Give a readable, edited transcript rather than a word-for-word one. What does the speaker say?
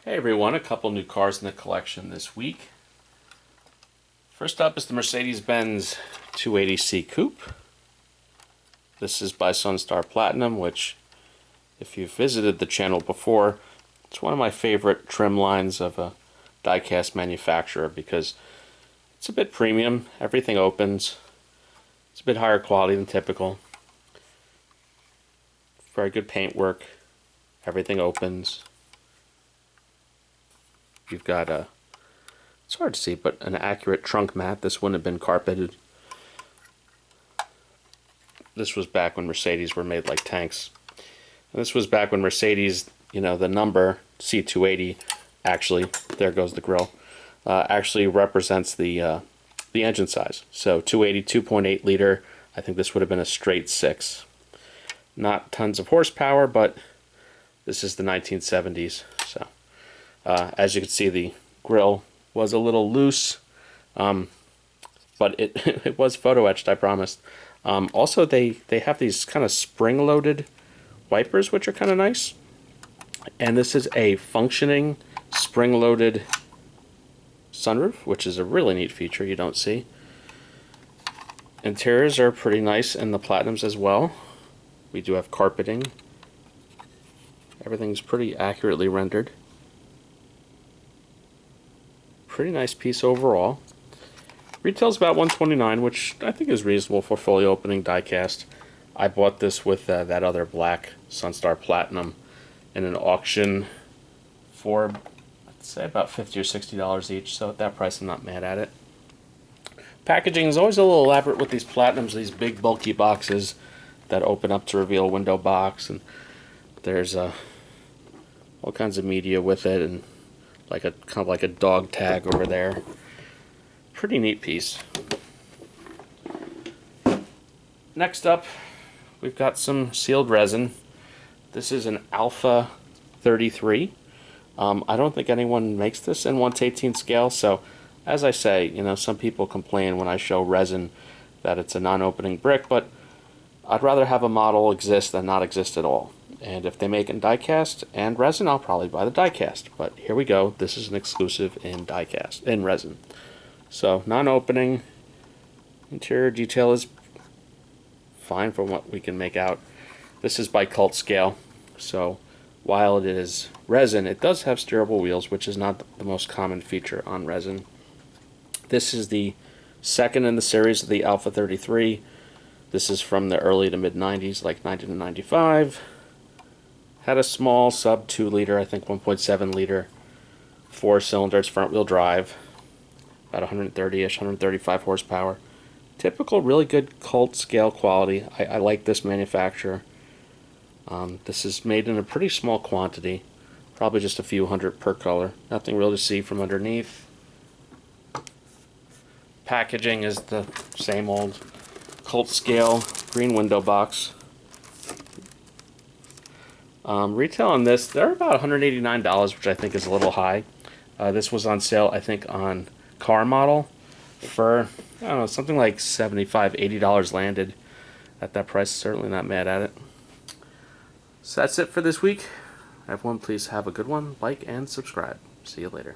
Hey everyone, a couple new cars in the collection this week. First up is the Mercedes-Benz 280C Coupe. This is by Sunstar Platinum, which, if you've visited the channel before, it's one of my favorite trim lines of a diecast manufacturer because it's a bit premium, everything opens, it's a bit higher quality than typical, very good paintwork, everything opens. You've got it's hard to see, but an accurate trunk mat. This wouldn't have been carpeted. This was back when Mercedes were made like tanks. And this was back when Mercedes, the number C280, actually, there goes the grill, actually represents the engine size. So 280, 2.8 liter, I think this would have been a straight 6. Not tons of horsepower, but this is the 1970s, so. As you can see, the grill was a little loose, but it was photo etched, I promised. Also, they have these kind of spring-loaded wipers, which are kind of nice. And this is a functioning spring-loaded sunroof, which is a really neat feature you don't see. Interiors are pretty nice in the Platinums as well. We do have carpeting. Everything's pretty accurately rendered. Pretty nice piece overall. Retails about $129, which I think is reasonable for fully opening diecast. I bought this with that other black Sunstar Platinum in an auction for, I'd say, about $50 or $60 each, so at that price I'm not mad at it. Packaging is always a little elaborate with these Platinums, these big bulky boxes that open up to reveal a window box, and there's all kinds of media with it, and kind of like a dog tag over there. Pretty neat piece. Next up, we've got some sealed resin. This is an Alfa 33. I don't think anyone makes this in 1/18 scale, so as I say, some people complain when I show resin that it's a non-opening brick, but I'd rather have a model exist than not exist at all. And if they make it in diecast and resin, I'll probably buy the diecast. But here we go. This is an exclusive in diecast, in resin. So, non-opening. Interior detail is fine from what we can make out. This is by cult scale. So, while it is resin, it does have steerable wheels, which is not the most common feature on resin. This is the second in the series of the Alfa 33. This is from the early to mid-90s, like 90 to 95. Had a small sub 2 liter, I think 1.7 liter, 4 cylinders, front wheel drive, about 130-ish, 135 horsepower. Typical, really good cult scale quality. I like this manufacturer. This is made in a pretty small quantity, probably just a few hundred per color. Nothing real to see from underneath. Packaging is the same old cult scale green window box. Retail on this, they're about $189, which I think is a little high. This was on sale, I think, on Car Model for, I don't know, something like $75, $80 landed. At that price, certainly not mad at it. So that's it for this week. Everyone, please have a good one. Like and subscribe. See you later.